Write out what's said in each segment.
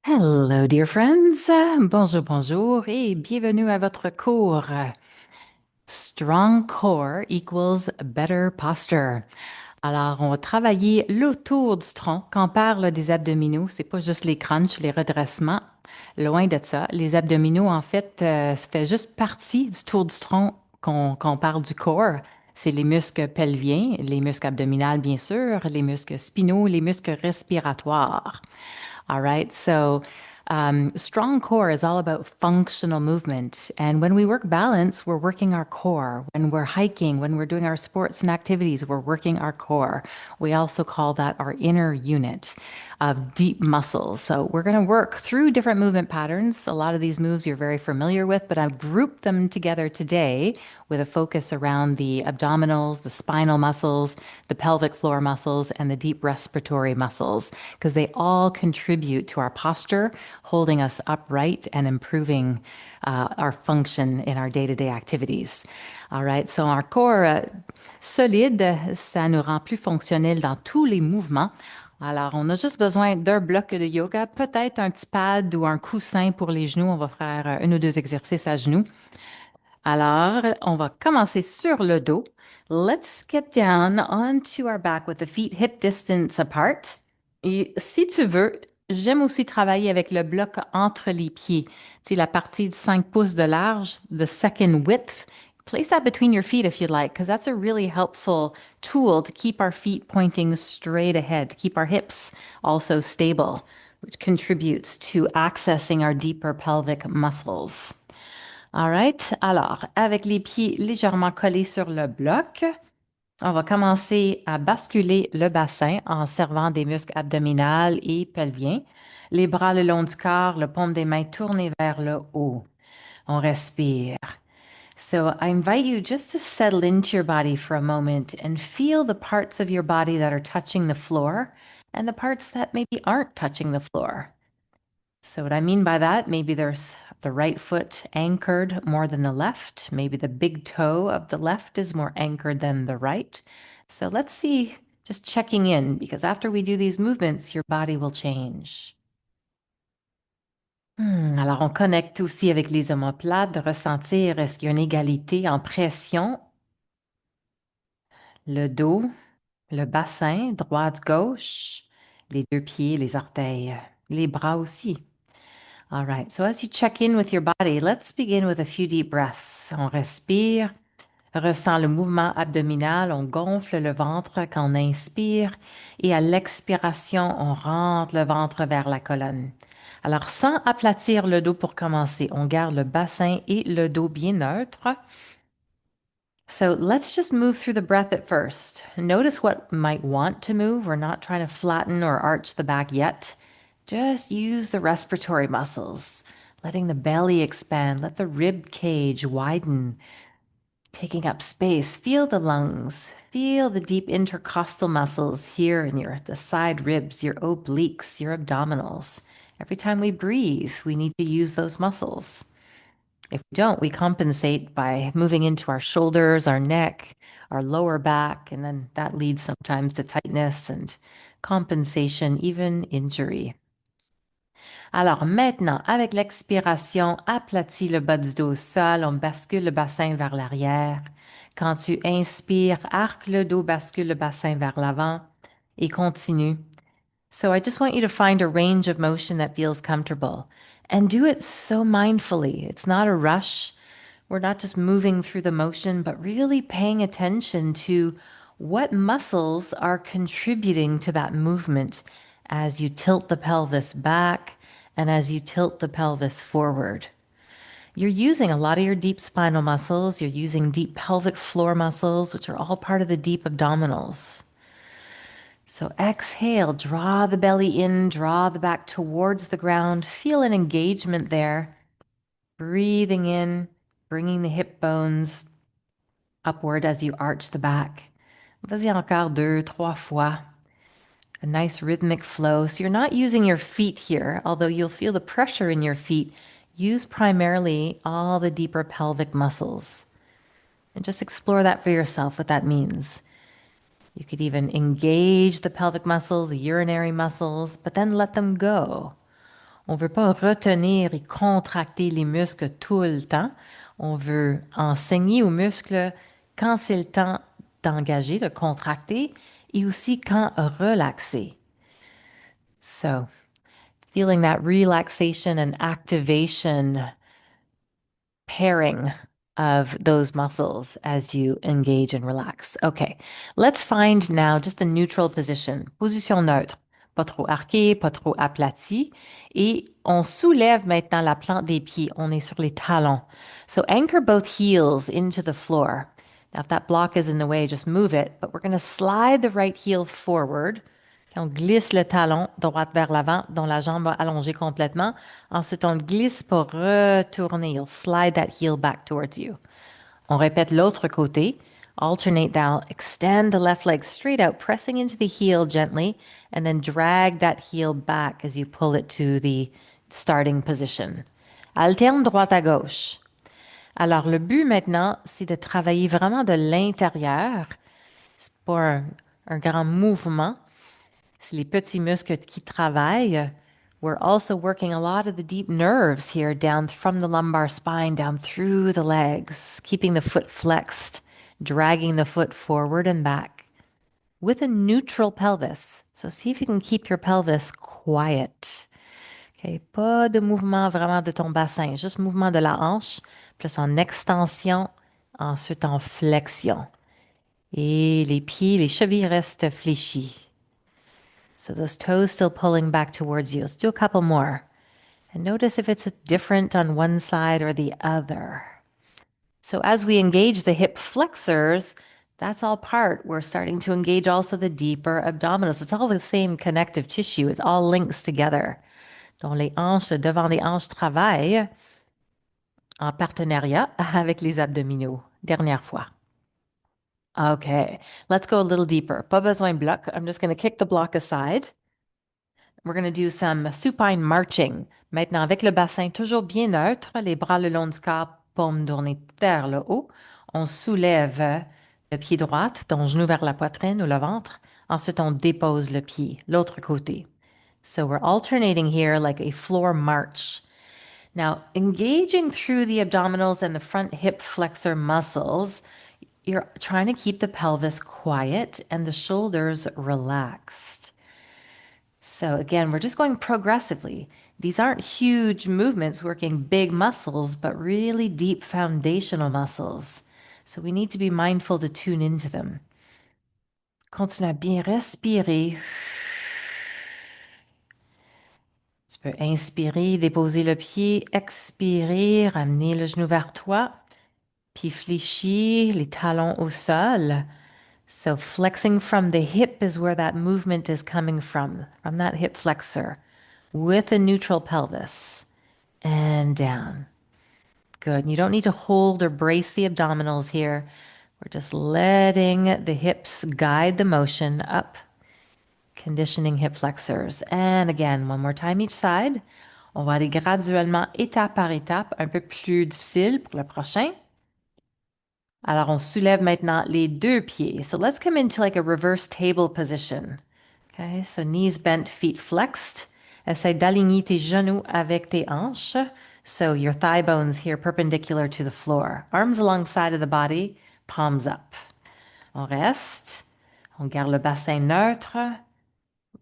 Hello, dear friends. Bonjour, bonjour et bienvenue à votre cours. Strong core equals better posture. Alors, on va travailler le tour du tronc. Quand on parle des abdominaux, c'est pas juste les crunchs, les redressements. Loin de ça. Les abdominaux, en fait, ça fait juste partie du tour du tronc quand on parle du corps. C'est les muscles pelviens, les muscles abdominaux, bien sûr, les muscles spinaux, les muscles respiratoires. All right. So, strong core is all about functional movement. And when we work balance, we're working our core. When we're hiking, when we're doing our sports and activities, we're working our core. We also call that our inner unit of deep muscles. So, we're going to work through different movement patterns. A lot of these moves you're very familiar with, but I've grouped them together today with a focus around the abdominals, the spinal muscles, the pelvic floor muscles, and the deep respiratory muscles, because they all contribute to our posture, holding us upright and improving our function in our day-to-day activities. All right, so un corps solide, ça nous rend plus fonctionnels dans tous les mouvements. Alors, on a juste besoin d'un bloc de yoga, peut-être un petit pad ou un coussin pour les genoux. On va faire un ou deux exercices à genoux. Alors, on va commencer sur le dos. Let's get down onto our back with the feet hip distance apart. Et si tu veux, j'aime aussi travailler avec le bloc entre les pieds. C'est la partie de 5 pouces de large, the second width. Place that between your feet if you'd like, because that's a really helpful tool to keep our feet pointing straight ahead, to keep our hips also stable, which contributes to accessing our deeper pelvic muscles. All right. Alors, avec les pieds légèrement collés sur le bloc, on va commencer à basculer le bassin en servant des muscles abdominaux et pelviens. Les bras le long du corps, le paume des mains tournées vers le haut. On respire. So I invite you just to settle into your body for a moment and feel the parts of your body that are touching the floor and the parts that maybe aren't touching the floor. So, what I mean by that, maybe there's the right foot anchored more than the left. Maybe the big toe of the left is more anchored than the right. So, let's see, just checking in, because after we do these movements, your body will change. Alors, on connecte aussi avec les omoplates, de ressentir est-ce qu'il y a une égalité en pression, le dos, le bassin, droite-gauche, les deux pieds, les orteils, les bras aussi. All right, so as you check in with your body, let's begin with a few deep breaths. On respire, ressent le mouvement abdominal, on gonfle le ventre quand on inspire et à l'expiration, on rentre le ventre vers la colonne. Alors, sans aplatir le dos pour commencer, on garde le bassin et le dos bien neutres. So let's just move through the breath at first. Notice what might want to move. We're not trying to flatten or arch the back yet. Just use the respiratory muscles, letting the belly expand, let the rib cage widen, taking up space. Feel the lungs, feel the deep intercostal muscles here in the side ribs, your obliques, your abdominals. Every time we breathe, we need to use those muscles. If we don't, we compensate by moving into our shoulders, our neck, our lower back, and then that leads sometimes to tightness and compensation, even injury. Alors maintenant, avec l'expiration, aplatis le bas du dos au sol, on bascule le bassin vers l'arrière. Quand tu inspires, arque le dos, bascule le bassin vers l'avant et continue. So I just want you to find a range of motion that feels comfortable and do it so mindfully. It's not a rush. We're not just moving through the motion, but really paying attention to what muscles are contributing to that movement as you tilt the pelvis back and as you tilt the pelvis forward. You're using a lot of your deep spinal muscles, you're using deep pelvic floor muscles, which are all part of the deep abdominals. So exhale, draw the belly in, draw the back towards the ground, feel an engagement there. Breathing in, bringing the hip bones upward as you arch the back. Vas-y encore deux, trois fois. A nice rhythmic flow. So you're not using your feet here, although you'll feel the pressure in your feet. Use primarily all the deeper pelvic muscles. And just explore that for yourself, what that means. You could even engage the pelvic muscles, the urinary muscles, but then let them go. On ne veut pas retenir et contracter les muscles tout le temps. On veut enseigner aux muscles quand c'est le temps d'engager, de contracter, et aussi quand relaxer. So, feeling that relaxation and activation pairing of those muscles as you engage and relax. Okay, let's find now just a neutral position. Position neutre. Pas trop arqué, pas trop aplati. Et on soulève maintenant la plante des pieds. On est sur les talons. So anchor both heels into the floor. Now, if that block is in the way, just move it. But we're going to slide the right heel forward. On glisse le talon droite vers l'avant, dont la jambe va allonger complètement. Ensuite, on glisse pour retourner. You'll slide that heel back towards you. On répète l'autre côté. Alternate down. Extend the left leg straight out, pressing into the heel gently, and then drag that heel back as you pull it to the starting position. Alterne droite à gauche. Alors, le but maintenant, c'est de travailler vraiment de l'intérieur. C'est pas un grand mouvement. C'est les petits muscles qui travaillent. We're also working a lot of the deep nerves here down from the lumbar spine, down through the legs, keeping the foot flexed, dragging the foot forward and back with a neutral pelvis. So see if you can keep your pelvis quiet. Okay, pas de mouvement vraiment de ton bassin, juste mouvement de la hanche, plus en extension, ensuite en flexion. Et les pieds, les chevilles restent fléchis. So those toes still pulling back towards you. Let's do a couple more. And notice if it's different on one side or the other. So as we engage the hip flexors, that's all part. We're starting to engage also the deeper abdominals. It's all the same connective tissue. It all links together. Donc les hanches, devant les hanches travaillent en partenariat avec les abdominaux. Dernière fois. Okay, let's go a little deeper. Pas besoin de bloc. I'm just going to kick the block aside. We're going to do some supine marching. Maintenant, avec le bassin toujours bien neutre, les bras le long du corps, paume tournée vers le haut. On soulève le pied droit, ton genou vers la poitrine ou le ventre. Ensuite, on dépose le pied, l'autre côté. So we're alternating here like a floor march. Now, engaging through the abdominals and the front hip flexor muscles, you're trying to keep the pelvis quiet and the shoulders relaxed. So again, we're just going progressively. These aren't huge movements working big muscles, but really deep foundational muscles. So we need to be mindful to tune into them. Continue à bien respirer. Tu peux inspirer, déposer le pied, expirer, ramener le genou vers toi, puis fléchir les talons au sol. So flexing from the hip is where that movement is coming from that hip flexor with a neutral pelvis and down. Good. You don't need to hold or brace the abdominals here. We're just letting the hips guide the motion up, conditioning hip flexors. And again, one more time each side. On va aller graduellement, étape par étape, un peu plus difficile pour le prochain. Alors, on soulève maintenant les deux pieds. So let's come into like a reverse table position. Okay, so knees bent, feet flexed. Essaye d'aligner tes genoux avec tes hanches. So your thigh bones here perpendicular to the floor. Arms alongside of the body, palms up. On reste. On garde le bassin neutre.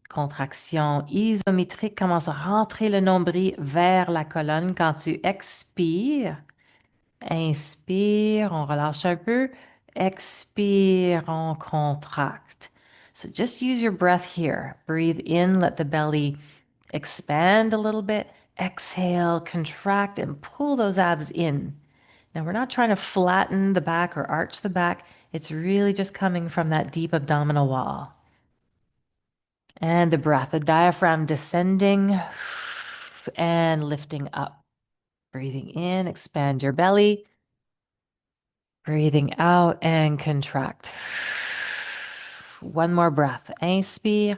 Contraction isométrique. Commence à rentrer le nombril vers la colonne quand tu expires. Inspire, on relâche un peu. Expire, on contracte. So just use your breath here. Breathe in, let the belly expand a little bit. Exhale, contract, and pull those abs in. Now, we're not trying to flatten the back or arch the back. It's really just coming from that deep abdominal wall. And the breath, the diaphragm descending and lifting up. Breathing in, expand your belly. Breathing out and contract. One more breath. Inspire.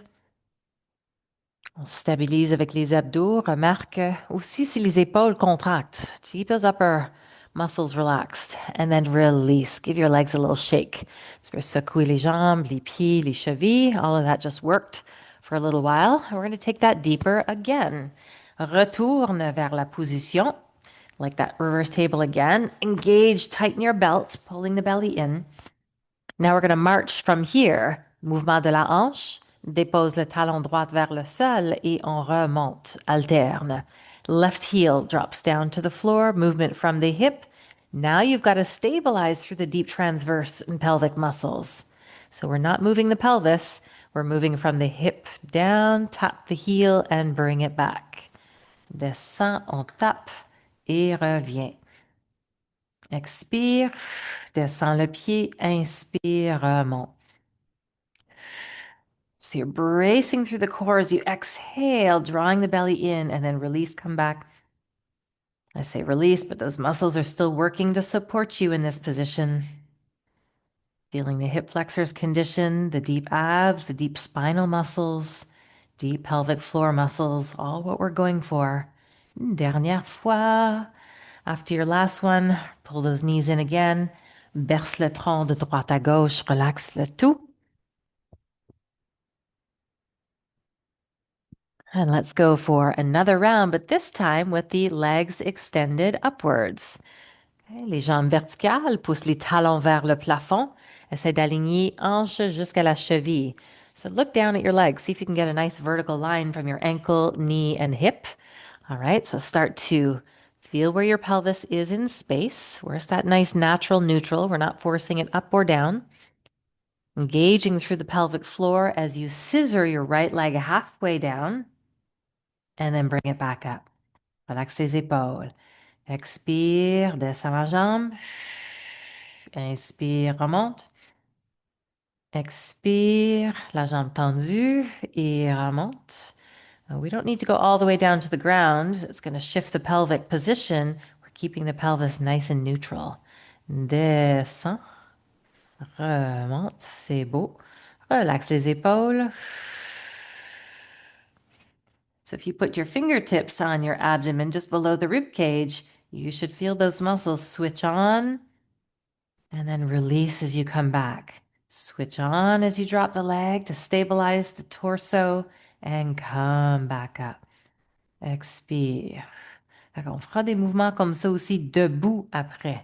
On stabilise avec les abdos. Remarque aussi si les épaules contractent. Keep those upper muscles relaxed. And then release. Give your legs a little shake. Tu peux secouer les jambes, les pieds, les chevilles. All of that just worked for a little while. We're going to take that deeper again. Retourne vers la position, like that reverse table again. Engage, tighten your belt, pulling the belly in. Now we're going to march from here. Mouvement de la hanche. Dépose le talon droit vers le sol et on remonte. Alterne. Left heel drops down to the floor. Movement from the hip. Now you've got to stabilize through the deep transverse and pelvic muscles. So we're not moving the pelvis. We're moving from the hip down, tap the heel, and bring it back. Descend, on tape et revient. Expire, descends le pied, inspire, remonte. So you're bracing through the core as you exhale, drawing the belly in, and then release, come back. I say release, but those muscles are still working to support you in this position. Feeling the hip flexors condition, the deep abs, the deep spinal muscles, deep pelvic floor muscles, all what we're going for. Une dernière fois. After your last one, pull those knees in again. Berce le tronc de droite à gauche, relaxe le tout. And let's go for another round, but this time with the legs extended upwards. Okay, les jambes verticales, pousse les talons vers le plafond. Essaie d'aligner hanche jusqu'à la cheville. So look down at your legs. See if you can get a nice vertical line from your ankle, knee, and hip. All right, so start to feel where your pelvis is in space. Where's that nice natural neutral? We're not forcing it up or down. Engaging through the pelvic floor as you scissor your right leg halfway down and then bring it back up. Relaxe les épaules. Expire, descends la jambe. Inspire, remonte. Expire, la jambe tendue et remonte. We don't need to go all the way down to the ground. It's going to shift the pelvic position. We're keeping the pelvis nice and neutral. Descends, remonte, c'est beau. Relaxe les épaules. So if you put your fingertips on your abdomen just below the rib cage, you should feel those muscles switch on and then release as you come back. Switch on as you drop the leg to stabilize the torso and come back up. Expire. On fera des mouvements comme ça aussi debout après.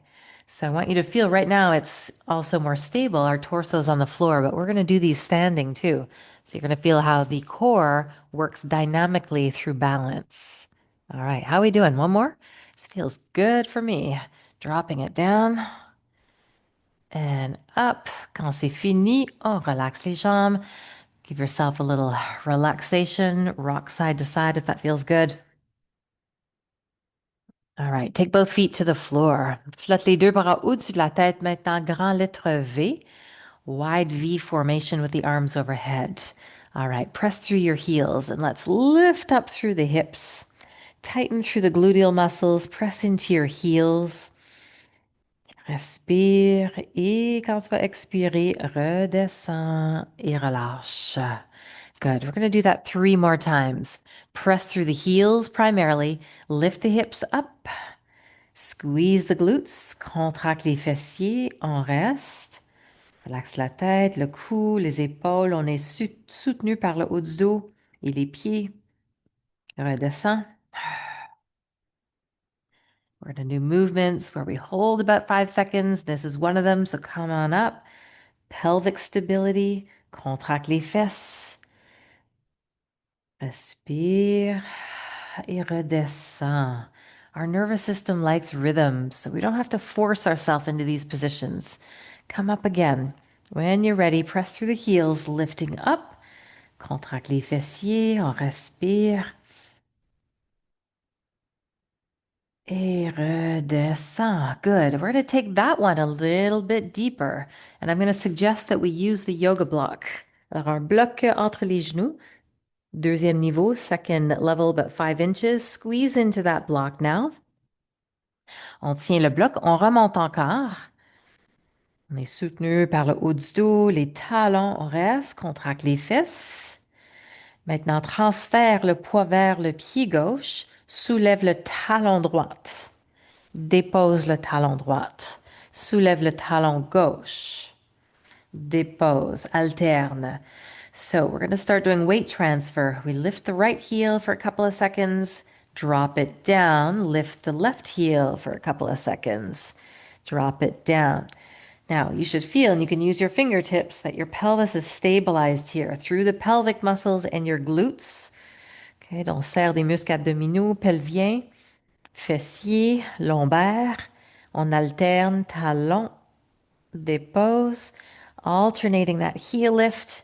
So I want you to feel right now it's also more stable. Our torso's on the floor, but we're going to do these standing too. So you're going to feel how the core works dynamically through balance. All right, how are we doing? One more? This feels good for me. Dropping it down and up. Quand c'est fini, on relaxe les jambes. Give yourself a little relaxation. Rock side to side if that feels good. All right, take both feet to the floor. Flotte les deux bras au-dessus de la tête. Maintenant, grand lettre V. Wide V formation with the arms overhead. All right, press through your heels and let's lift up through the hips. Tighten through the gluteal muscles. Press into your heels. Respire et quand tu vas expirer, redescends et relâche. Good. We're going to do that 3 more times. Press through the heels primarily. Lift the hips up. Squeeze the glutes. Contracte les fessiers. On reste. Relaxe la tête, le cou, les épaules. On est soutenu par le haut du dos et les pieds. Redescends. We're going to do movements where we hold about 5 seconds. This is one of them, so come on up. Pelvic stability. Contracte les fesses. Respire et redescends. Our nervous system likes rhythm, so we don't have to force ourselves into these positions. Come up again. When you're ready, press through the heels, lifting up. Contracte les fessiers, on respire. Et redescend. Good. We're going to take that one a little bit deeper. And I'm going to suggest that we use the yoga block. Alors, un bloc entre les genoux. Deuxième niveau, second level, about 5 inches. Squeeze into that block now. On tient le bloc, on remonte encore. On est soutenu par le haut du dos, les talons, on reste, contracte les fesses. Maintenant, transfère le poids vers le pied gauche, soulève le talon droit. Dépose le talon droit. Soulève le talon gauche. Dépose, alterne. So we're going to start doing weight transfer. We lift the right heel for a couple of seconds, Drop it down, lift the left heel for a couple of seconds. Drop it down. Now, you should feel, and you can use your fingertips, that your pelvis is stabilized here through the pelvic muscles and your glutes. Okay, donc on serre les muscles abdominaux, pelviens, fessiers, lombaires. On alterne talon, dépose, alternating that heel lift.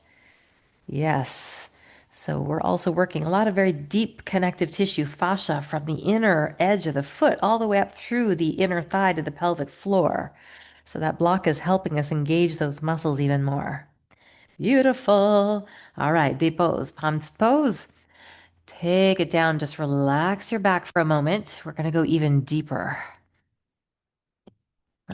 Yes. So we're also working a lot of very deep connective tissue, fascia, from the inner edge of the foot all the way up through the inner thigh to the pelvic floor. So that block is helping us engage those muscles even more. Beautiful. All right, dépose. Prends une petite pause. Take it down. Just relax your back for a moment. We're going to go even deeper.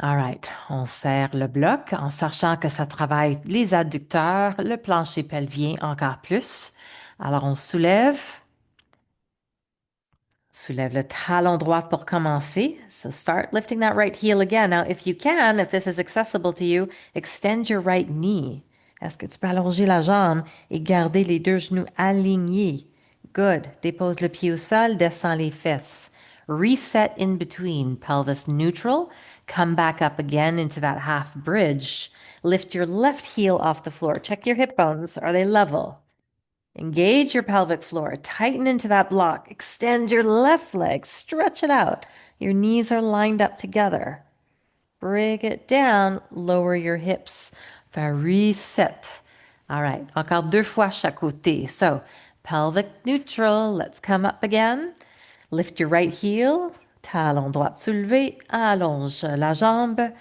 All right, on serre le bloc en sachant que ça travaille les adducteurs, le plancher pelvien encore plus. Alors, on soulève. Soulève le talon droit pour commencer. So start lifting that right heel again. Now, if you can, if this is accessible to you, extend your right knee. Est-ce que tu peux allonger la jambe et garder les deux genoux alignés? Good. Dépose le pied au sol, descends les fesses. Reset in between, pelvis neutral. Come back up again into that half bridge. Lift your left heel off the floor. Check your hip bones. Are they level? Engage your pelvic floor. Tighten into that block. Extend your left leg. Stretch it out. Your knees are lined up together. Bring it down. Lower your hips. Faire reset. All right. Encore deux fois chaque côté. So, pelvic neutral. Let's come up again. Lift your right heel. Talon droit soulevé. Allonge la jambe.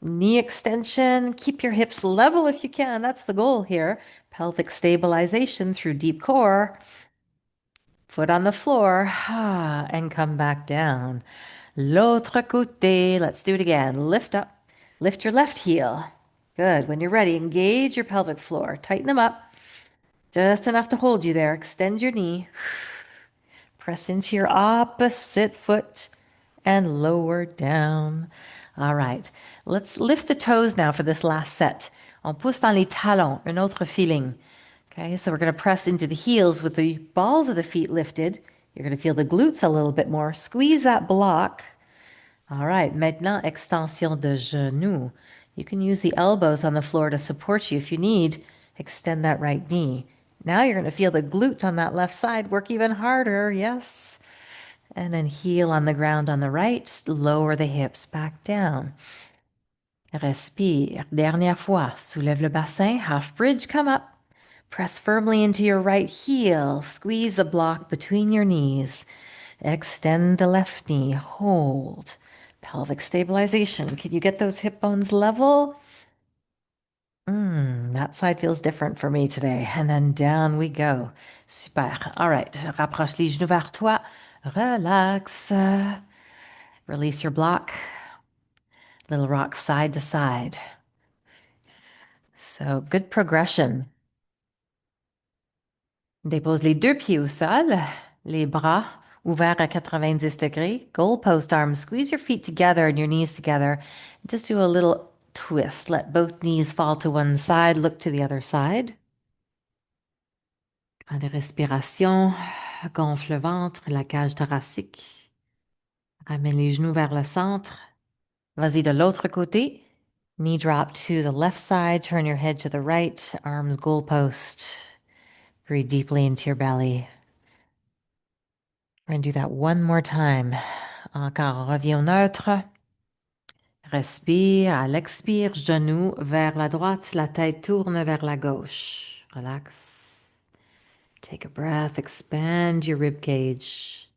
Knee extension. Keep your hips level if you can. That's the goal here. Pelvic stabilization through deep core. Foot on the floor. And come back down. L'autre côté. Let's do it again. Lift up. Lift your left heel. Good. When you're ready, engage your pelvic floor. Tighten them up. Just enough to hold you there. Extend your knee. Press into your opposite foot and lower down. All right, let's lift the toes now for this last set. On pousse dans les talons, un autre feeling. Okay, so we're going to press into the heels with the balls of the feet lifted. You're going to feel the glutes a little bit more. Squeeze that block. All right, maintenant, extension de genou. You can use the elbows on the floor to support you if you need. Extend that right knee. Now you're going to feel the glute on that left side work even harder. Yes. And then heel on the ground on the right. Lower the hips back down. Respire. Dernière fois. Soulève le bassin. Half bridge. Come up. Press firmly into your right heel. Squeeze the block between your knees. Extend the left knee. Hold. Pelvic stabilization. Can you get those hip bones level? That side feels different for me today. And then down we go. Super. All right. Rapproche les genoux vers toi. Relax. Release your block. Little rock side to side. So good progression. Dépose les deux pieds au sol. Les bras ouverts à 90 degrés. Goalpost arms. Squeeze your feet together and your knees together. Just do a little twist. Let both knees fall to one side. Look to the other side. Prends des respirations. Gonfle le ventre, la cage thoracique. Ramène les genoux vers le centre. Vas-y de l'autre côté. Knee drop to the left side. Turn your head to the right. Arms goalpost. Breathe deeply into your belly. We're going to do that one more time. Encore, reviens au neutre. Respire. À l'expire, genou vers la droite. La tête tourne vers la gauche. Relax. Take a breath. Expand your rib cage.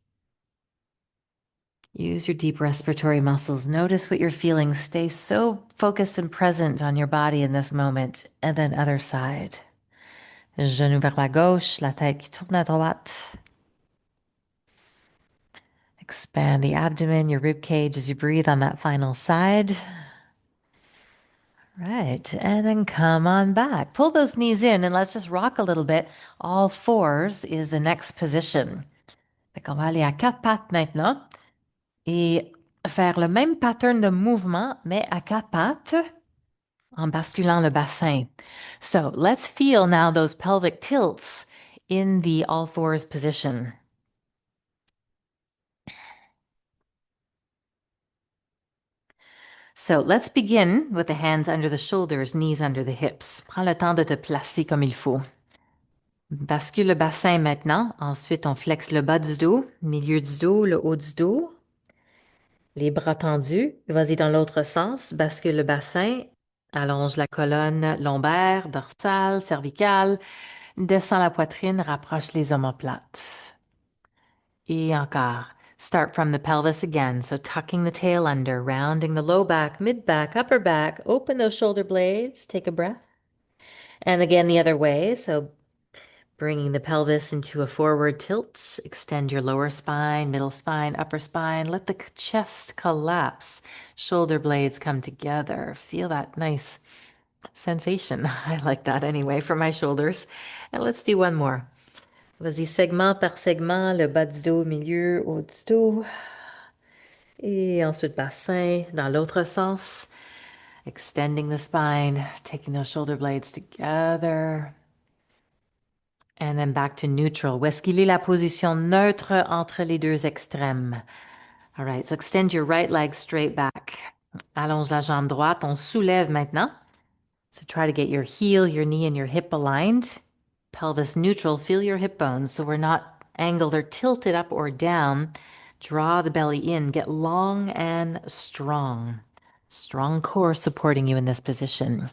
Use your deep respiratory muscles. Notice what you're feeling. Stay so focused and present on your body in this moment. And then other side. Genou vers la gauche, la tête qui tourne à droite. Expand the abdomen, your rib cage as you breathe on that final side. Right, and then come on back. Pull those knees in and let's just rock a little bit. All fours is the next position. Fait qu'on va aller à quatre pattes maintenant et faire le même pattern de mouvement, mais à quatre pattes en basculant le bassin. So let's feel now those pelvic tilts in the all fours position. So let's begin with the hands under the shoulders, knees under the hips. Prends le temps de te placer comme il faut. Bascule le bassin maintenant. Ensuite, on flexe le bas du dos, milieu du dos, le haut du dos. Les bras tendus. Vas-y dans l'autre sens. Bascule le bassin. Allonge la colonne lombaire, dorsale, cervicale. Descends la poitrine, rapproche les omoplates. Et encore. Start from the pelvis again. So tucking the tail under, rounding the low back, mid back, upper back. Open those shoulder blades. Take a breath. And again, the other way. So bringing the pelvis into a forward tilt. Extend your lower spine, middle spine, upper spine. Let the chest collapse. Shoulder blades come together. Feel that nice sensation. I like that anyway for my shoulders. And let's do one more. Vas-y, segment par segment, le bas du dos, milieu, haut du dos. Et ensuite, bassin dans l'autre sens. Extending the spine, taking those shoulder blades together. And then back to neutral. Où est-ce qu'il est la position neutre entre les deux extrêmes? All right, so extend your right leg straight back. Allonge la jambe droite. On soulève maintenant. So try to get your heel, your knee, and your hip aligned. Pelvis neutral. Feel your hip bones so we're not angled or tilted up or down. Draw the belly in. Get long and strong. Strong core supporting you in this position.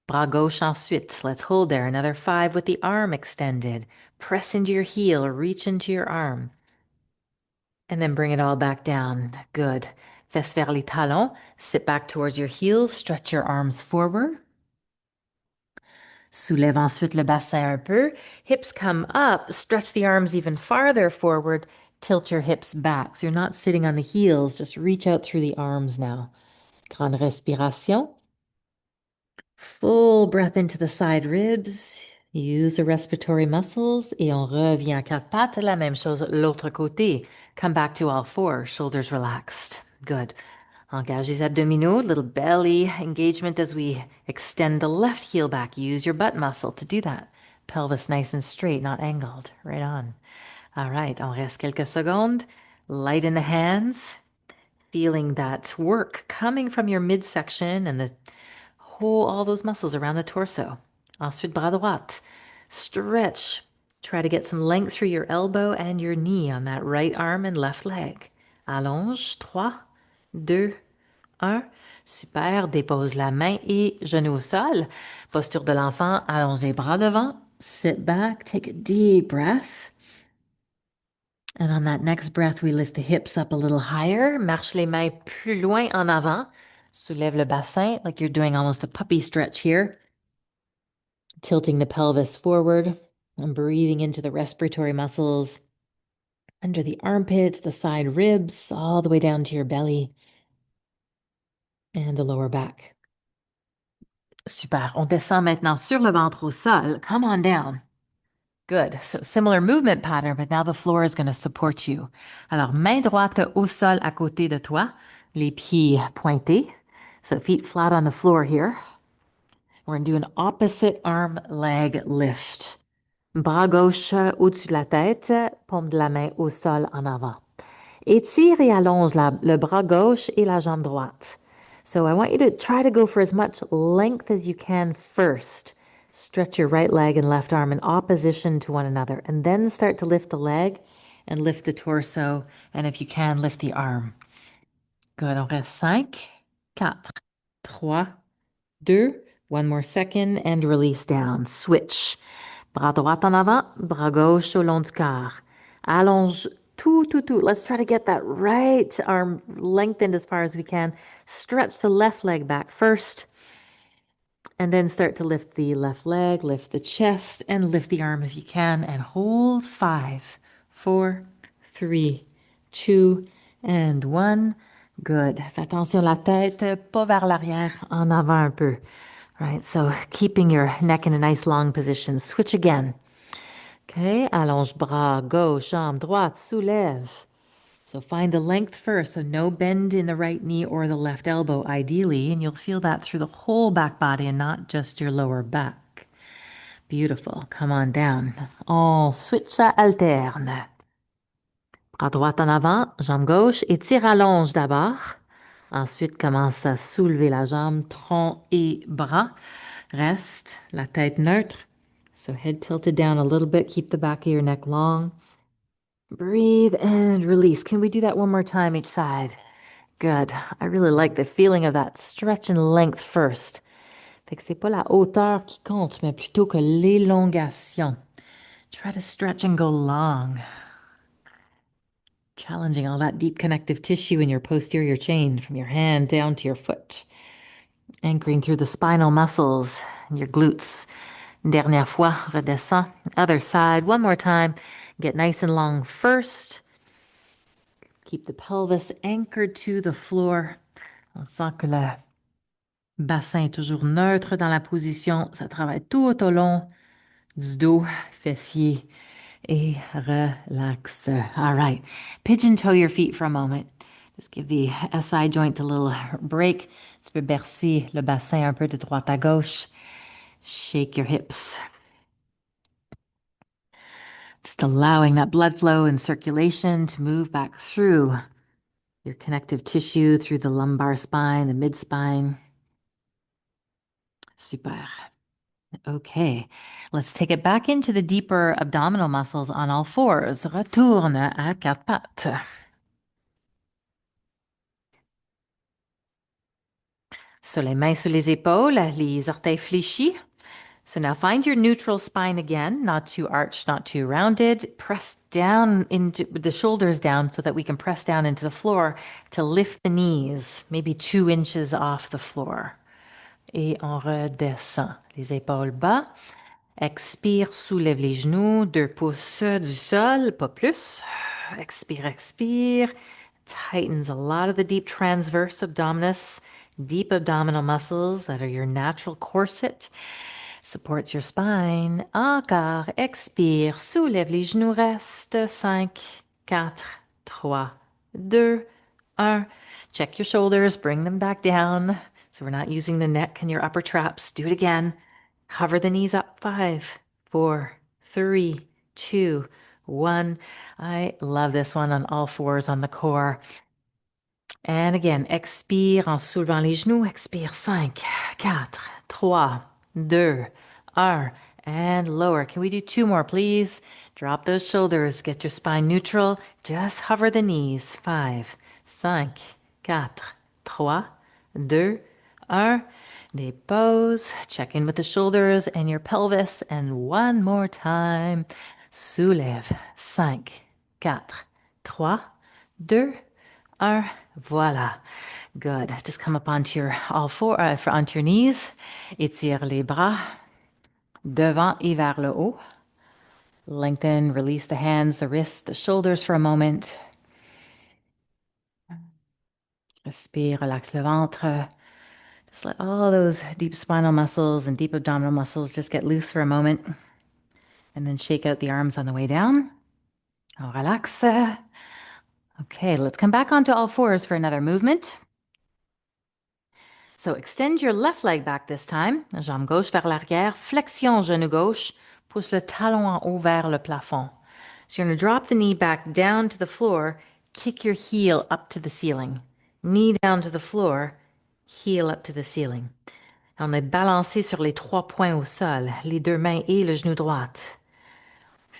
Bras gauche ensuite. Let's hold there. Another 5 with the arm extended. Press into your heel or reach into your arm. And then bring it all back down. Good. Fesse vers les talons. Sit back towards your heels. Stretch your arms forward. Soulève ensuite le bassin un peu. Hips come up. Stretch the arms even farther forward. Tilt your hips back. So you're not sitting on the heels. Just reach out through the arms now. Grande respiration. Full breath into the side ribs. Use the respiratory muscles. Et on revient à quatre pattes. La même chose l'autre côté. Come back to all four. Shoulders relaxed. Good. Engage les abdominaux. Little belly engagement as we extend the left heel back. Use your butt muscle to do that. Pelvis nice and straight, not angled. Right on. All right. On reste quelques secondes. Light in the hands. Feeling that work coming from your midsection and the whole, all those muscles around the torso. Ensuite, bras droit. Stretch. Try to get some length through your elbow and your knee on that right arm and left leg. Allonge. 3, 2, 1. Super. Dépose la main et genou au sol. Posture de l'enfant. Allonge les bras devant. Sit back. Take a deep breath. And on that next breath, we lift the hips up a little higher. Marche les mains plus loin en avant. Soulève le bassin like you're doing almost a puppy stretch here. Tilting the pelvis forward and breathing into the respiratory muscles under the armpits, the side ribs, all the way down to your belly and the lower back. Super. On descend maintenant sur le ventre au sol. Come on down. Good. So similar movement pattern, but now the floor is going to support you. Alors, main droite au sol à côté de toi, les pieds pointés. So feet flat on the floor here. We're going to do an opposite arm leg lift. Bras gauche au-dessus de la tête, paume de la main au sol en avant. Étire et allonge le bras gauche et la jambe droite. So I want you to try to go for as much length as you can first. Stretch your right leg and left arm in opposition to one another, and then start to lift the leg and lift the torso, and if you can, lift the arm. Good. On reste 5, 4, 3, 2, one more second, and release down. Switch. Bras droit en avant, bras gauche au long du corps. Allonge tout. Let's try to get that right arm lengthened as far as we can. Stretch the left leg back first. And then start to lift the left leg, lift the chest, and lift the arm if you can. And hold 5, 4, 3, 2, and 1. Good. Fais attention la tête, pas vers l'arrière, en avant un peu. Right, so keeping your neck in a nice long position. Switch again. Okay, allonge bras, gauche, jambe droite, soulève. So find the length first, so no bend in the right knee or the left elbow, ideally, and you'll feel that through the whole back body and not just your lower back. Beautiful. Come on down. On switch à alterne. Bras droit en avant, jambe gauche, étire allonge d'abord. Ensuite, commence à soulever la jambe, tronc et bras. Reste, la tête neutre. So head tilted down a little bit. Keep the back of your neck long. Breathe and release. Can we do that one more time each side? Good. I really like the feeling of that stretch and length first. Fait que c'est pas la hauteur qui compte, mais plutôt que l'élongation. Try to stretch and go long. Challenging all that deep connective tissue in your posterior chain from your hand down to your foot. Anchoring through the spinal muscles and your glutes. Dernière fois, redescends. Other side, one more time. Get nice and long first. Keep the pelvis anchored to the floor. On sent que le bassin est toujours neutre dans la position. Ça travaille tout au long du dos, fessiers et relax. All right. Pigeon toe your feet for a moment. Just give the SI joint a little break. Tu peux bercer le bassin un peu de droite à gauche. Shake your hips. Just allowing that blood flow and circulation to move back through your connective tissue, through the lumbar spine, the mid spine. Super. Okay, let's take it back into the deeper abdominal muscles on all fours. Retourne à quatre pattes. So les mains sur les épaules, les orteils fléchis. So now find your neutral spine again, not too arched, not too rounded. Press down into the shoulders down so that we can press down into the floor to lift the knees, maybe 2 inches off the floor. Et on redescend. Les épaules bas. Expire, soulève les genoux, 2 pouces du sol, pas plus. Expire, expire. Tightens a lot of the deep transverse abdominis, deep abdominal muscles that are your natural corset. Supports your spine. Encore, expire, soulève les genoux, reste. 5, 4, 3, 2, 1. Check your shoulders, bring them back down. So we're not using the neck and your upper traps. Do it again. Hover the knees up. 5, 4, 3, 2, 1. I love this one on all fours on the core. And again, expire en soulevant les genoux. Expire. 5, 4, 3, 2, 1. And lower. Can we do 2 more, please? Drop those shoulders. Get your spine neutral. Just hover the knees. 5, 5, 4, 3, 2, 1. Dépose. Check in with the shoulders and your pelvis. And one more time. Soulève. 5, 4, 3, 2, 1. Voila. Good. Just come up onto your onto your knees. Étire les bras devant et vers le haut. Lengthen, release the hands, the wrists, the shoulders for a moment. Respire, relax le ventre. Just let all those deep spinal muscles and deep abdominal muscles just get loose for a moment. And then shake out the arms on the way down. On relax. Okay, let's come back onto all fours for another movement. So extend your left leg back this time. Jambe gauche vers l'arrière. Flexion genou gauche. Pousse le talon en haut vers le plafond. So you're going to drop the knee back down to the floor. Kick your heel up to the ceiling. Knee down to the floor. Heel up to the ceiling. On est balancé sur les 3 points au sol. Les 2 mains et le genou droite.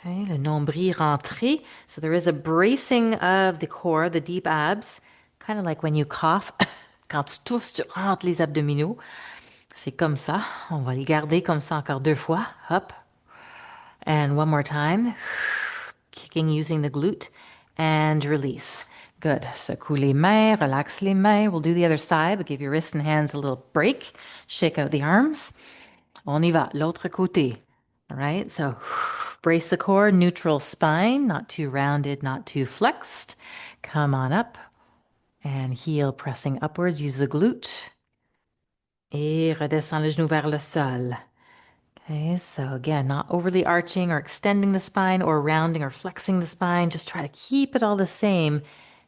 Okay, le nombril rentré. So there is a bracing of the core, the deep abs. Kind of like when you cough. Quand tu tousses, tu rentres les abdominaux. C'est comme ça. On va le garder comme ça encore 2 fois. Hop. And one more time. Kicking using the glute. And release. Good. Secoue les mains. Relax les mains. We'll do the other side, but give your wrists and hands a little break. Shake out the arms. On y va. L'autre côté. All right. So brace the core. Neutral spine. Not too rounded, not too flexed. Come on up. And heel pressing upwards, use the glute. Et redescend le genou vers le sol. Okay, so again, not overly arching or extending the spine or rounding or flexing the spine. Just try to keep it all the same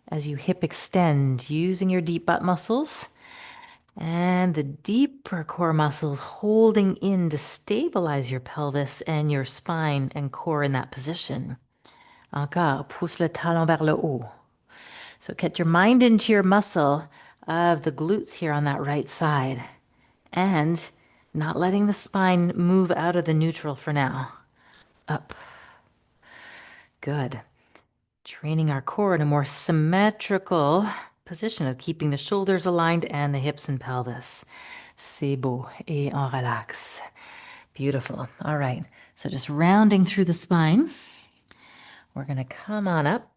as you hip extend, using your deep butt muscles and the deeper core muscles holding in to stabilize your pelvis and your spine and core in that position. Encore, pousse le talon vers le haut. So get your mind into your muscle. of the glutes here on that right side and not letting the spine move out of the neutral for now. Up. Good. Training our core in a more symmetrical position of keeping the shoulders aligned and the hips and pelvis. C'est beau. Et on relaxe. Beautiful. All right. So just rounding through the spine. We're going to come on up.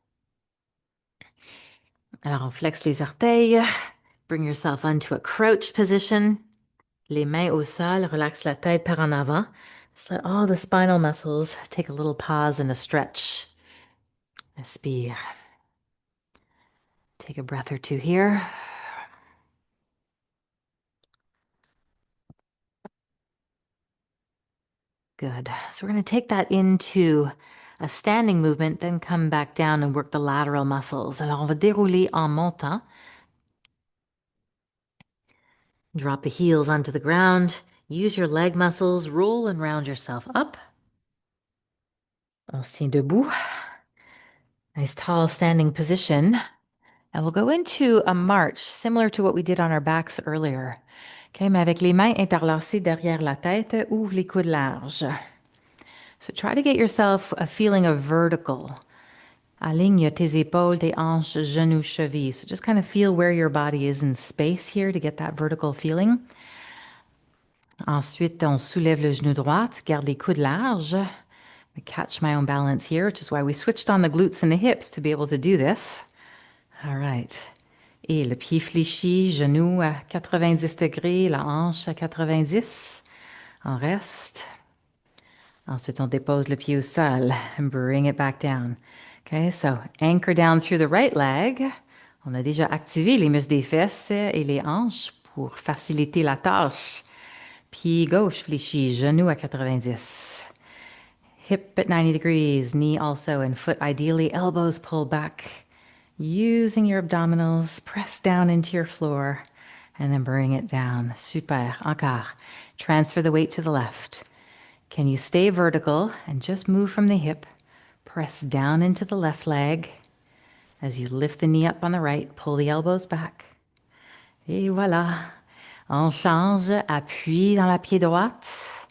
Alors, on flexe les orteils. Bring yourself onto a crouch position. Les mains au sol. Relaxe la tête par en avant. Just let all the spinal muscles take a little pause and a stretch. Inspire. Take a breath or two here. Good. So we're going to take that into a standing movement, then come back down and work the lateral muscles. Alors, on va dérouler en montant. Drop the heels onto the ground. Use your leg muscles. Roll and round yourself up. On se tient debout. Nice tall standing position. And we'll go into a march, similar to what we did on our backs earlier. Okay, mais avec les mains interlacées derrière la tête, ouvre les coudes larges. So try to get yourself a feeling of vertical. Aligne tes épaules, tes hanches, genoux, chevilles. So just kind of feel where your body is in space here to get that vertical feeling. Ensuite, on soulève le genou droit, garde les coudes larges. I catch my own balance here, which is why we switched on the glutes and the hips to be able to do this. All right. Et le pied fléchi, genou à 90 degrés, la hanche à 90. On reste. Ensuite, on dépose le pied au sol and bring it back down. Okay, so anchor down through the right leg. On a déjà activé les muscles des fesses et les hanches pour faciliter la tâche. Pied gauche fléchi, genou à 90. Hip at 90 degrees, knee also, and foot ideally, elbows pulled back. Using your abdominals, press down into your floor and then bring it down. Super. Encore. Transfer the weight to the left. Can you stay vertical and just move from the hip? Press down into the left leg. As you lift the knee up on the right, pull the elbows back. Et voilà. On change. Appuie dans la pied droite.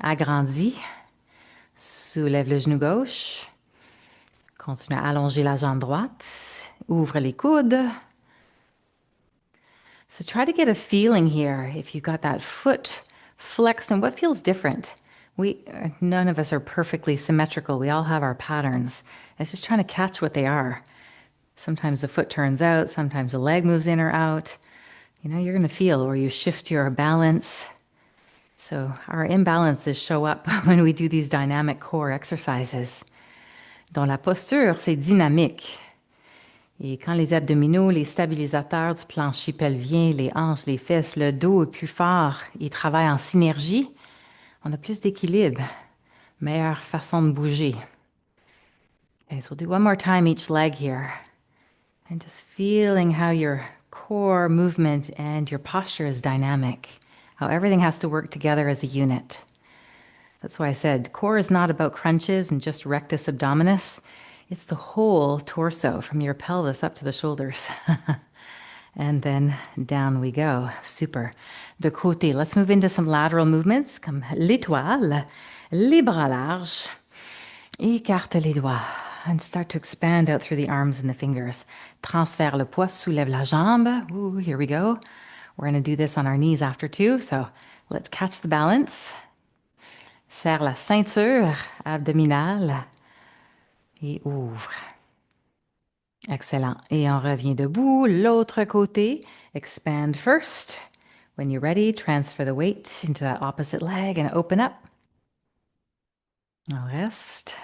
Agrandis. Soulève le genou gauche. Continue à allonger la jambe droite. Ouvre les coudes. So try to get a feeling here if you've got that foot flexed and what feels different. None of us are perfectly symmetrical. We all have our patterns. It's just trying to catch what they are. Sometimes the foot turns out, sometimes the leg moves in or out. You know, you're going to feel or you shift your balance. So our imbalances show up when we do these dynamic core exercises. Dans la posture, c'est dynamique. Et quand les abdominaux, les stabilisateurs du plancher pelvien, les hanches, les fesses, le dos est plus fort, ils travaillent en synergie, on a plus d'équilibre, meilleure façon de bouger. Okay, so we'll do one more time each leg here. And just feeling how your core movement and your posture is dynamic, how everything has to work together as a unit. That's why I said core is not about crunches and just rectus abdominis. It's the whole torso from your pelvis up to the shoulders. And then down we go. Super. De côté. Let's move into some lateral movements comme l'étoile, les bras larges. Écarte les doigts and start to expand out through the arms and the fingers. Transfère le poids, soulève la jambe. Ooh, here we go. We're going to do this on our knees after too. So let's catch the balance. Serre la ceinture abdominale et ouvre. Excellent. Et on revient debout. L'autre côté. Expand first. When you're ready, transfer the weight into that opposite leg and open up. On reste.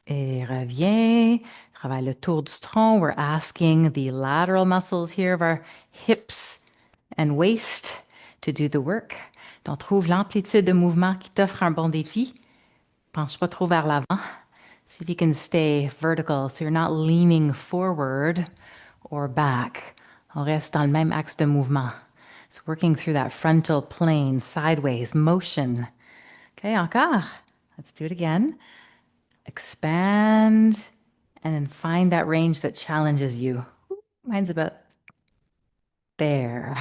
Et reviens. Travaille le tour du tronc. We're asking the lateral muscles here of our hips and waist to do the work. Donc, trouve l'amplitude de mouvement qui t'offre un bon défi. Penche pas trop vers l'avant. See if you can stay vertical so you're not leaning forward or back. On reste dans le même axe de mouvement. So working through that frontal plane, sideways, motion. Okay, encore. Let's do it again. Expand And then find that range that challenges you. Mine's about there.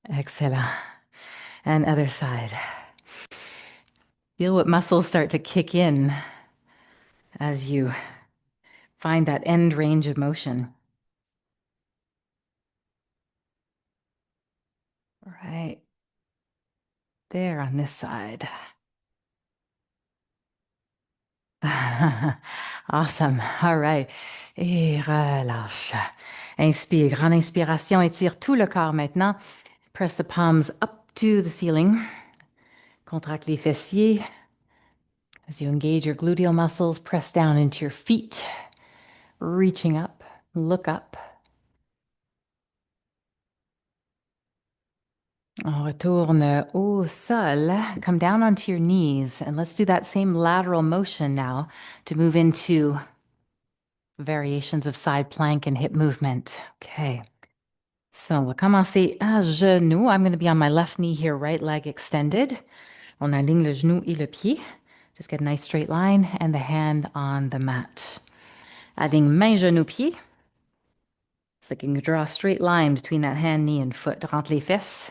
Excellent. And other side. Feel what muscles start to kick in as you find that end range of motion. Right there on this side. Awesome. All right. Et relâche. Inspire. Grande inspiration. Étire tout le corps maintenant. Press the palms up to the ceiling. Contracte les fessiers. As you engage your gluteal muscles, press down into your feet. Reaching up. Look up. On retourne au sol. Come down onto your knees. And let's do that same lateral motion now to move into variations of side plank and hip movement. Okay. So, on va commencer à genoux. I'm going to be on my left knee here, right leg extended. On aligne le genou et le pied. Just get a nice straight line and the hand on the mat. Aligne main, genou, pied. It's like you can draw a straight line between that hand, knee, and foot. Rentre les fesses.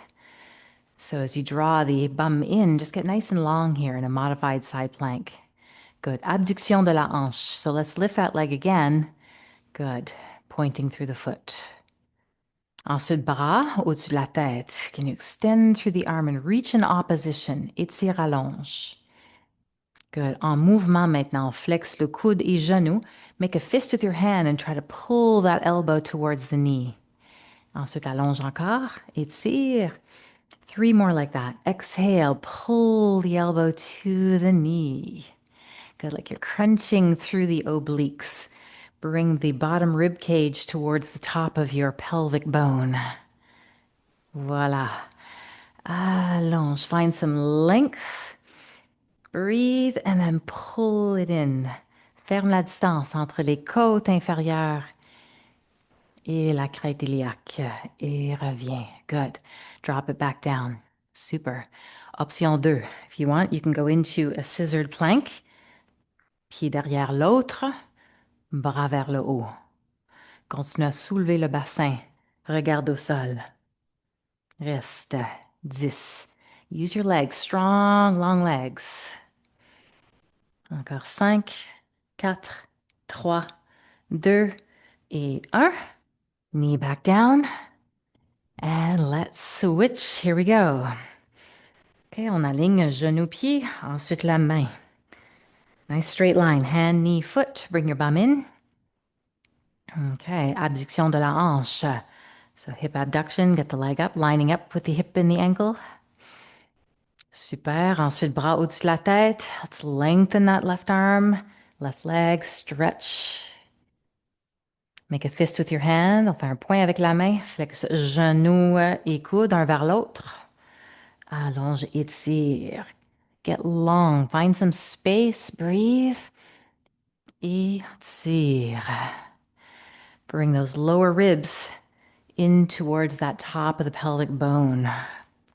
So as you draw the bum in, just get nice and long here in a modified side plank. Good. Abduction de la hanche. So let's lift that leg again. Good. Pointing through the foot. Ensuite, bras au-dessus de la tête. Can you extend through the arm and reach in opposition? Étire, allonge. Good. En mouvement maintenant, flex le coude et genou. Make a fist with your hand and try to pull that elbow towards the knee. Ensuite, allonge encore. Étire. 3 more like that. Exhale, pull the elbow to the knee. Good, like you're crunching through the obliques. Bring the bottom rib cage towards the top of your pelvic bone. Voila. Allonge. Find some length. Breathe and then pull it in. Ferme la distance entre les côtes inférieures et la crête iliaque. Et reviens. Good. Drop it back down. Super. Option 2. If you want, you can go into a scissored plank. Pied derrière l'autre. Bras vers le haut. Continue à soulever le bassin. Regarde au sol. Reste. 10. Use your legs. Strong, long legs. Encore 5, 4, 3, 2 et 1. Knee back down. And let's switch. Here we go. Okay, on aligne genou-pied. Ensuite, la main. Nice straight line. Hand, knee, foot. Bring your bum in. Okay, abduction de la hanche. So hip abduction, get the leg up, lining up with the hip and the ankle. Super. Ensuite, bras au-dessus de la tête. Let's lengthen that left arm, left leg, stretch. Make a fist with your hand. On fait un point avec la main. Flex genou et coude, un vers l'autre. Allonge, étire. Get long. Find some space. Breathe. Étire. Bring those lower ribs in towards that top of the pelvic bone.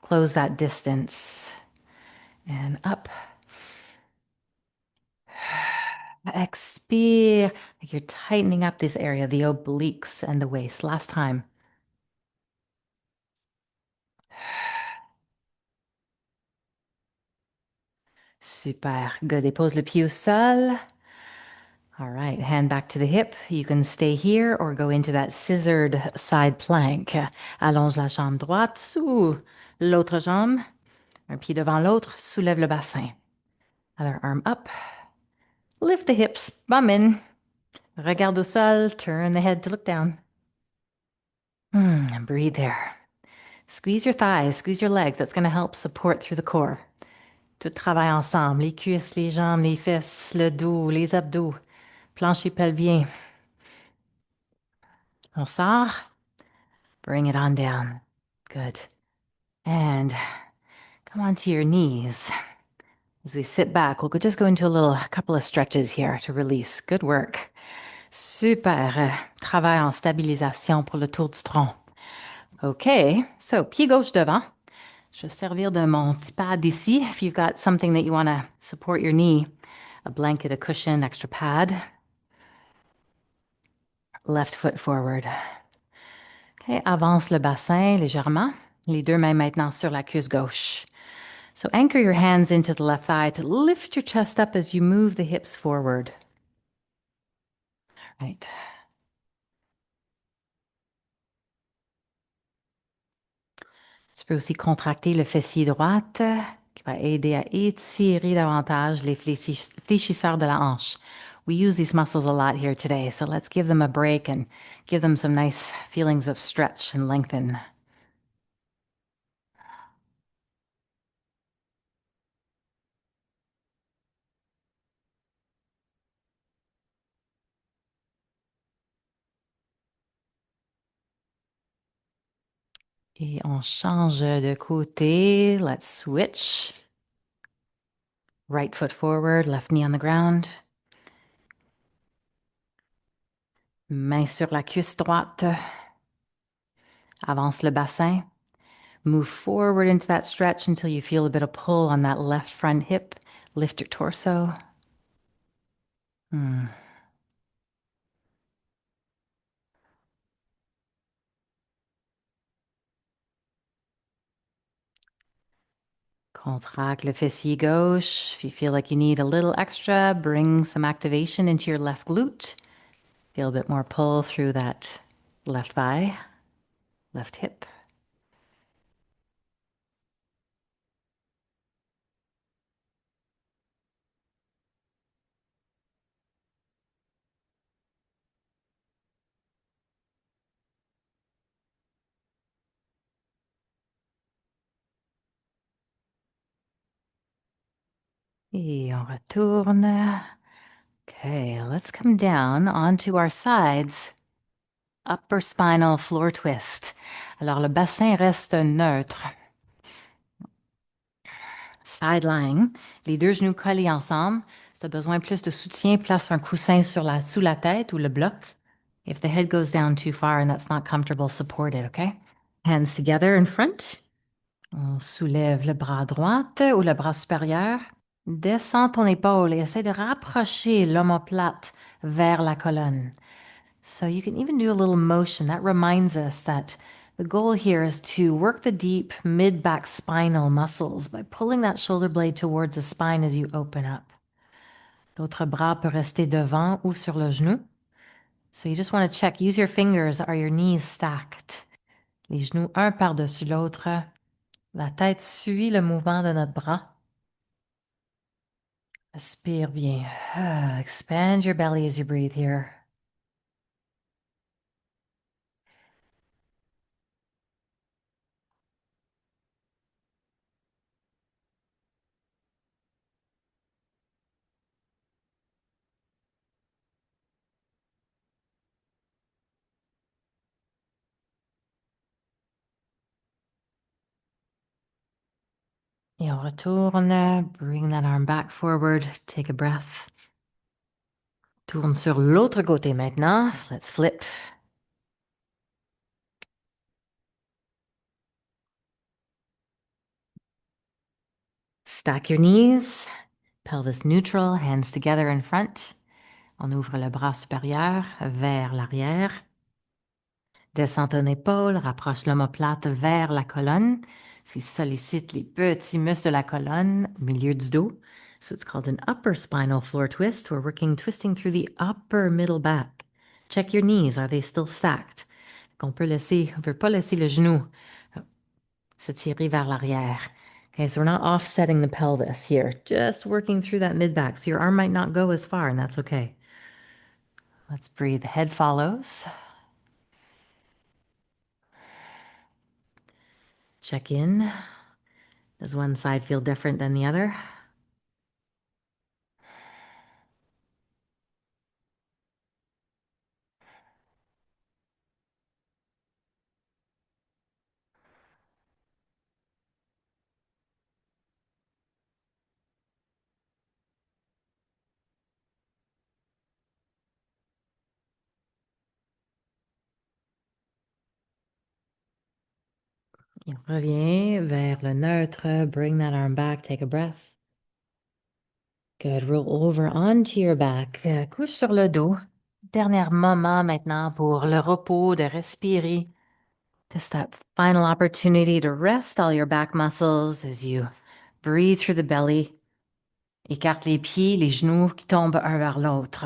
Close that distance. And up. Expire. Like you're tightening up this area, the obliques and the waist. Last time. Super. Good. Dépose le pied au sol. All right. Hand back to the hip. You can stay here or go into that scissored side plank. Allonge la jambe droite sous l'autre jambe. Un pied devant l'autre. Soulève le bassin. Other arm up. Lift the hips. Bum in. Regarde au sol. Turn the head to look down. And breathe there. Squeeze your thighs. Squeeze your legs. That's going to help support through the core. Tout travaille ensemble. Les cuisses, les jambes, les fesses, le dos, les abdos, plancher pelvien. On sort. Bring it on down. Good. And come onto your knees. As we sit back, we'll just go into a couple of stretches here to release. Good work. Super. Travail en stabilisation pour le tour du tronc. Okay. So, pied gauche devant. Je vais servir de mon petit pad ici. If you've got something that you want to support your knee, a blanket, a cushion, extra pad. Left foot forward. Okay, avance le bassin légèrement. Les deux mains maintenant sur la cuisse gauche. So anchor your hands into the left thigh to lift your chest up as you move the hips forward. Right. Tu peux aussi contracter le fessier droite qui va aider à étirer davantage les fléchisseurs de la hanche. We use these muscles a lot here today, so let's give them a break and give them some nice feelings of stretch and lengthen. Et on change de côté. Let's switch. Right foot forward, left knee on the ground. Main sur la cuisse droite. Avance le bassin. Move forward into that stretch until you feel a bit of pull on that left front hip. Lift your torso. Contract le fessier gauche. If you feel like you need a little extra, bring some activation into your left glute. Feel a bit more pull through that left thigh, left hip. Et on retourne. Okay, let's come down onto our sides. Upper spinal floor twist. Alors, le bassin reste neutre. Side lying. Les deux genoux collés ensemble. Si tu as besoin plus de soutien, place un coussin sous la tête ou le bloc. If the head goes down too far and that's not comfortable, support it, okay? Hands together in front. On soulève le bras droit ou le bras supérieur. Descends ton épaule et essaie de rapprocher l'omoplate vers la colonne. So you can even do a little motion. That reminds us that the goal here is to work the deep mid-back spinal muscles by pulling that shoulder blade towards the spine as you open up. L'autre bras peut rester devant ou sur le genou. So you just want to check. Use your fingers. Are your knees stacked? Les genoux un par-dessus l'autre. La tête suit le mouvement de notre bras. Respire bien. Expand your belly as you breathe here. Et on retourne. Bring that arm back forward. Take a breath. Tourne sur l'autre côté maintenant. Let's flip. Stack your knees. Pelvis neutral, hands together in front. On ouvre le bras supérieur vers l'arrière. Descends ton épaule, rapproche l'omoplate vers la colonne. Ce qui sollicite les petits muscles de la colonne au milieu du dos. So it's called an upper spinal floor twist. We're working, twisting through the upper middle back. Check your knees. Are they still stacked? On peut laisser, on ne veut pas laisser le genou se tirer vers l'arrière. Okay, so we're not offsetting the pelvis here, just working through that mid-back. So your arm might not go as far, and that's okay. Let's breathe. The head follows. Check in. Does one side feel different than the other? Et on revient vers le neutre. Bring that arm back. Take a breath. Good. Roll over onto your back. Couche sur le dos. dernier moment maintenant pour le repos, de respirer. Just that final opportunity to rest all your back muscles as you breathe through the belly. Écarte les pieds, les genoux qui tombent un vers l'autre.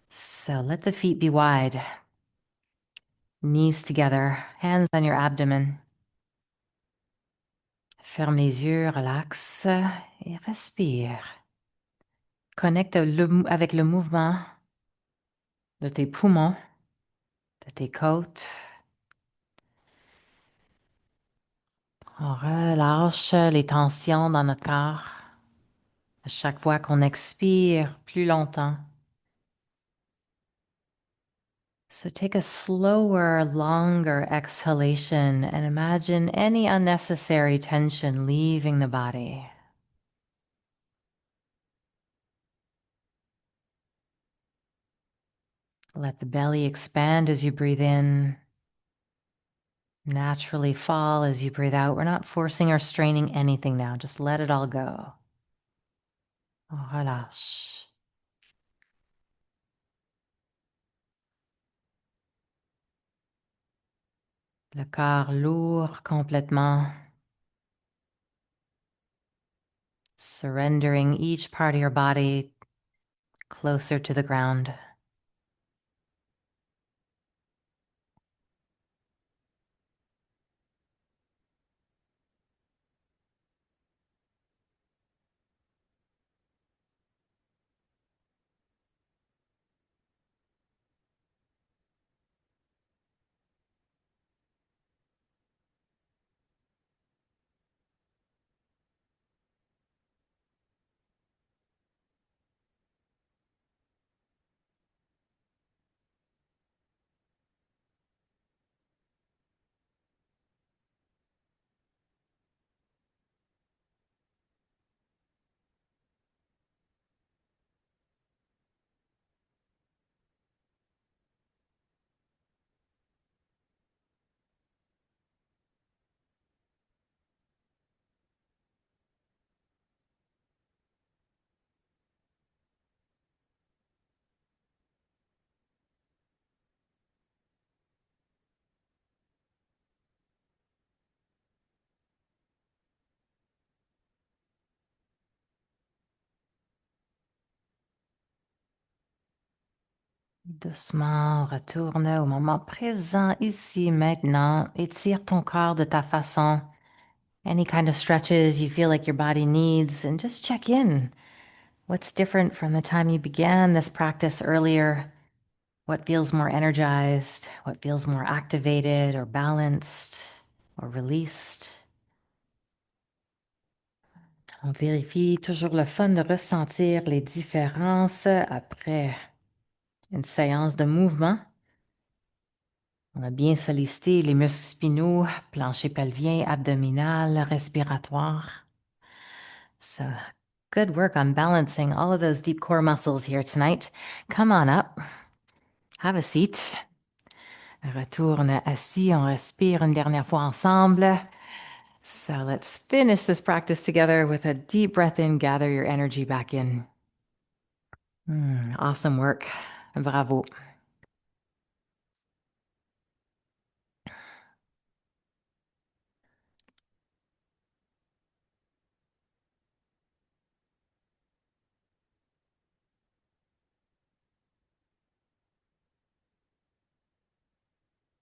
So let the feet be wide. Knees together, hands on your abdomen. Ferme les yeux, relaxe et respire. Connecte avec le mouvement de tes poumons, de tes côtes. On relâche les tensions dans notre corps à chaque fois qu'on expire plus longtemps. So take a slower, longer exhalation and imagine any unnecessary tension leaving the body. Let the belly expand as you breathe in. Naturally fall as you breathe out. We're not forcing or straining anything now. Just let it all go. On relâche. Le corps lourd complètement. Surrendering each part of your body closer to the ground. Doucement, retourne au moment présent, ici, maintenant. Étire ton corps de ta façon. Any kind of stretches you feel like your body needs, and just check in. What's different from the time you began this practice earlier? What feels more energized? What feels more activated or balanced or released? On vérifie toujours le fun de ressentir les différences après une séance de mouvement. On a bien sollicité les muscles spinaux, plancher pelvien, abdominal, respiratoire. So good work on balancing all of those deep core muscles here tonight. Come on up. Have a seat. Retourne assis. On respire une dernière fois ensemble. So let's finish this practice together with a deep breath in. Gather your energy back in. Awesome work. Bravo.